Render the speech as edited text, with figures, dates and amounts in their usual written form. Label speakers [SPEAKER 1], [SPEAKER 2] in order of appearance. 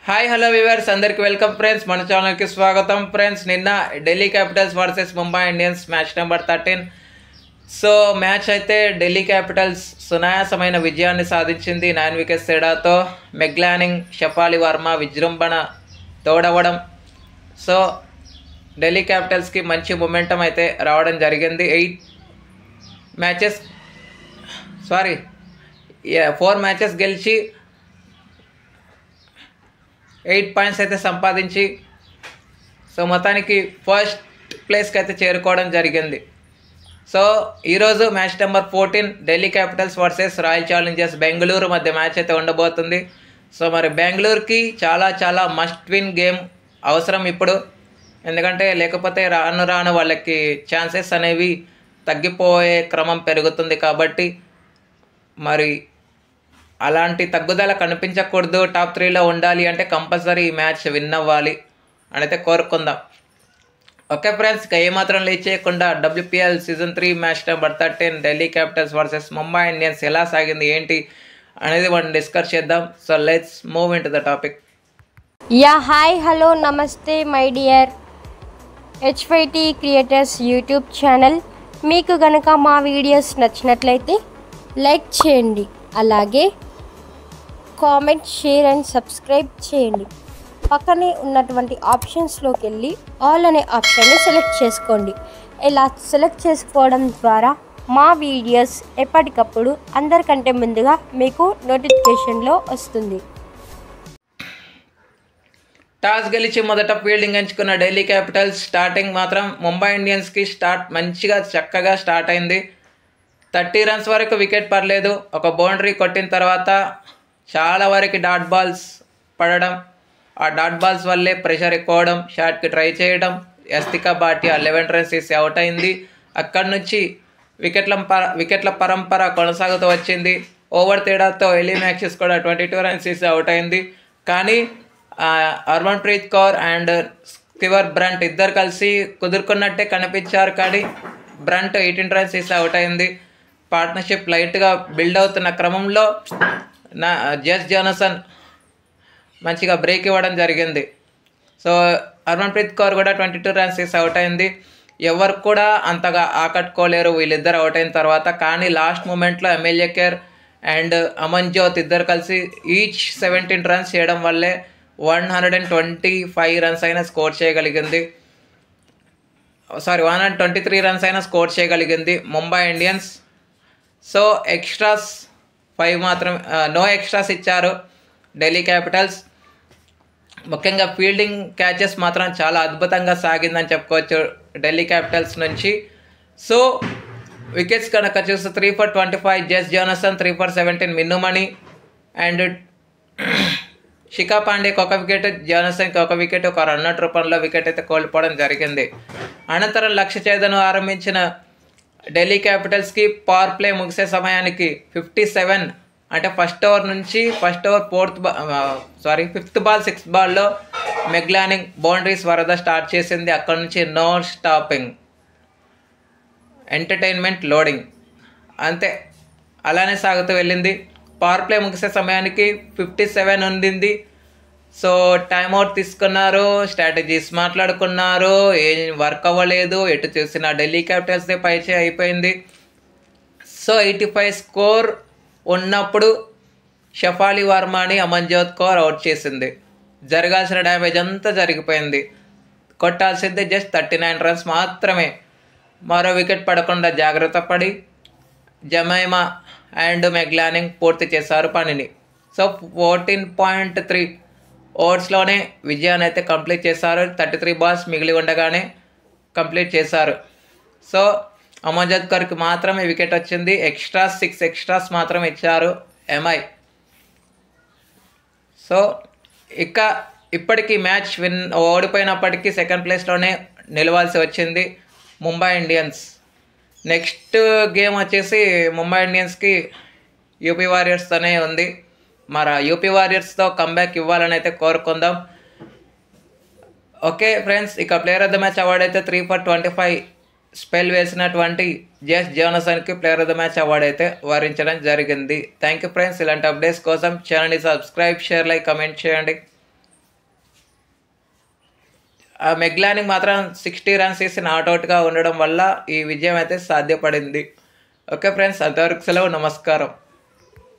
[SPEAKER 1] Hi hello viewers అందరికి welcome friends, మన ఛానల్కి స్వాగతం ఫ్రెండ్స్. నిన్న Delhi capitals versus Mumbai Indians match number 13. So match అయితే ఢిల్లీ క్యాపిటల్స్ సునాయాసమైన విజయాన్ని సాధించింది 9 వికెట్స్ తేడాతో. మెగ్లానింగ్, షఫాలి వర్మ విజృంభణ తోడవడం. సో ఢిల్లీ క్యాపిటల్స్కి మంచి మొమెంటం అయితే రావడం జరిగింది. 4 మ్యాచెస్ గెలిచి 8 పాయింట్స్ అయితే సంపాదించి సో మొత్తానికి ఫస్ట్ ప్లేస్కి అయితే చేరుకోవడం జరిగింది. సో ఈరోజు match number 14 Delhi capitals versus royal Challengers Bengaluru మధ్య మ్యాచ్ అయితే ఉండబోతుంది. సో మరి బెంగళూరుకి చాలా మస్ట్ విన్ గేమ్ అవసరం ఇప్పుడు. ఎందుకంటే లేకపోతే రాను వాళ్ళకి ఛాన్సెస్ అనేవి తగ్గిపోయే క్రమం పెరుగుతుంది. కాబట్టి మరి అలాంటి తగ్గుదల కనిపించకూడదు. టాప్ 3లో ఉండాలి అంటే కంపల్సరీ ఈ మ్యాచ్ విన్ అవ్వాలి అని అయితే కోరుకుందాం. ఓకే ఫ్రెండ్స్, ఇక ఏమాత్రం లేట్ చేయకుండా WPL season 3 match number 13 Delhi capitals versus Mumbai Indians ఎలా సాగింది ఏంటి అనేది మనం డిస్కస్ చేద్దాం. So let's move into the topic.
[SPEAKER 2] Hi hello నమస్తే my dear HYT creators YouTube channel. మీకు గనక మా వీడియోస్ నచ్చినట్లయితే లైక్ చేయండి, అలాగే కామెంట్, షేర్ అండ్ సబ్స్క్రైబ్ చేయండి. పక్కనే ఉన్నటువంటి ఆప్షన్స్లోకి వెళ్ళి ఆల్ అనే ఆప్షన్ని సెలెక్ట్ చేసుకోండి. ఇలా సెలెక్ట్ చేసుకోవడం ద్వారా మా వీడియోస్ ఎప్పటికప్పుడు అందరికంటే ముందుగా మీకు నోటిఫికేషన్లో వస్తుంది.
[SPEAKER 1] టాస్ గెలిచి మొదట ఫీల్డింగ్ ఎంచుకున్న ఢిల్లీ క్యాపిటల్స్ స్టార్టింగ్ మాత్రం ముంబై ఇండియన్స్కి మంచిగా చక్కగా స్టార్ట్ అయింది. 30 రన్స్ వరకు వికెట్ పడలేదు. ఒక బౌండరీ కొట్టిన తర్వాత చాలా వరకు డాట్ బాల్స్ పడడం, ఆ డాట్ బాల్స్ వల్లే ప్రెషర్ ఎక్కువడం, షాట్కి ట్రై చేయడం. యస్తికా భాటియా 11 రన్స్ తీసి అవుట్ అయింది. అక్కడి నుంచి వికెట్ల పరంపర కొనసాగుతూ వచ్చింది. ఓవర్ తేడాతో ఎలీ మ్యాక్సిస్ కూడా 22 రన్స్ తీసి అవుట్ అయింది. కానీ హర్మన్ప్రీత్ కౌర్ అండ్ స్టీవర్ బ్రంట్ ఇద్దరు కలిసి కుదురుకున్నట్టే కనిపించారు. కానీ బ్రంట్ 18 రన్స్ తీసి అవుట్ అయింది. పార్ట్నర్షిప్ లైట్గా బిల్డ్ అవుతున్న క్రమంలో జస్ జానసన్ మంచిగా బ్రేక్ ఇవ్వడం జరిగింది. సో హర్మన్ప్రీత్ కౌర్ కూడా 22 రన్స్ తీసి అవుట్ అయింది. ఎవరు కూడా అంతగా ఆకట్టుకోలేరు వీళ్ళిద్దరు అవుట్ అయిన తర్వాత. కానీ లాస్ట్ మూమెంట్లో ఎమ్మెల్యే కేర్ అండ్ అమన్జోత్ ఇద్దరు కలిసి ఈచ్ 17 రన్స్ చేయడం వల్లే 125 రన్స్ అయినా స్కోర్ చేయగలిగింది. 123 రన్స్ అయినా స్కోర్ చేయగలిగింది ముంబై ఇండియన్స్. సో ఎక్స్ట్రాస్ 5 మాత్రం, నో ఎక్స్ట్రాస్ ఇచ్చారు ఢిల్లీ క్యాపిటల్స్. ముఖ్యంగా ఫీల్డింగ్ క్యాచెస్ మాత్రం చాలా అద్భుతంగా సాగిందని చెప్పుకోవచ్చు ఢిల్లీ క్యాపిటల్స్ నుంచి. సో వికెట్స్ కనుక చూస్తే 3 for 25 జస్ జానసన్, 3 for 17 మిన్నుమణి అండ్ శిఖా పాండేకి ఒక వికెట్, జానసన్కి ఒక వికెట్, ఒక రన్అట్ రూపంలో వికెట్ అయితే కోల్పోవడం జరిగింది. అనంతరం లక్ష్య ఛేదన ఆరంభించిన ఢిల్లీ క్యాపిటల్స్కి పవర్ ప్లే ముగిసే సమయానికి 57 అంటే first over 5th ball 6th బాల్లో మెగ్లానింగ్ బౌండరీస్ వరద స్టార్ట్ చేసింది. అక్కడ నుంచి నో స్టాపింగ్, ఎంటర్టైన్మెంట్ లోడింగ్ అంతే అలానే సాగుతూ వెళ్ళింది. పవర్ ప్లే ముగిసే సమయానికి 57 ఉండింది. సో టైమ్అవుట్ తీసుకున్నారు, స్ట్రాటజీస్ మాట్లాడుకున్నారు, ఏం వర్క్ అవ్వలేదు. ఎటు చూసిన ఢిల్లీ క్యాపిటల్స్దే పైచే అయిపోయింది. సో 85 స్కోర్ ఉన్నప్పుడు షఫాలి వర్మని అమన్జోత్ కౌర్ అవుట్ చేసింది. జరగాల్సిన డ్యామేజ్ అంతా జరిగిపోయింది. కొట్టాల్సిందే జస్ట్ 39 రన్స్ మాత్రమే. మరో వికెట్ పడకుండా జాగ్రత్త పడి జమైమా అండ్ మెగ్లానింగ్ పూర్తి చేశారు పనిని. సో 14.3 ఓవర్స్లోనే విజయాన్ని అయితే కంప్లీట్ చేశారు. 33 బాల్స్ మిగిలి ఉండగానే కంప్లీట్ చేశారు. సో అమన్జోత్ కౌర్కి మాత్రమే వికెట్ వచ్చింది. 6 ఎక్స్ట్రాస్ మాత్రం ఇచ్చారు ఎంఐ. సో ఇప్పటికీ మ్యాచ్ ఓడిపోయినప్పటికీ సెకండ్ ప్లేస్లోనే నిలవాల్సి వచ్చింది ముంబై ఇండియన్స్. నెక్స్ట్ గేమ్ వచ్చేసి ముంబై ఇండియన్స్కి యూపీ వారియర్స్తోనే ఉంది. మరి యూపీ వారియర్స్తో కంబ్యాక్ ఇవ్వాలని అయితే కోరుకుందాం. ఓకే ఫ్రెండ్స్, ఇక player of the match award అయితే 3 for 25 స్పెల్ వేసినటువంటి జస్ జానసన్కి player of the match award అయితే వరించడం జరిగింది. Thank you friends. ఇలాంటి అప్డేట్స్ కోసం ఛానల్ని సబ్స్క్రైబ్, షేర్, లైక్, కమెంట్ చేయండి. మెగ్లానికి మాత్రం 60 రన్స్ తీసి నాట్అవుట్గా ఉండడం వల్ల ఈ విజయం అయితే సాధ్యపడింది. ఓకే ఫ్రెండ్స్, అంతవరకు సెలవు, నమస్కారం.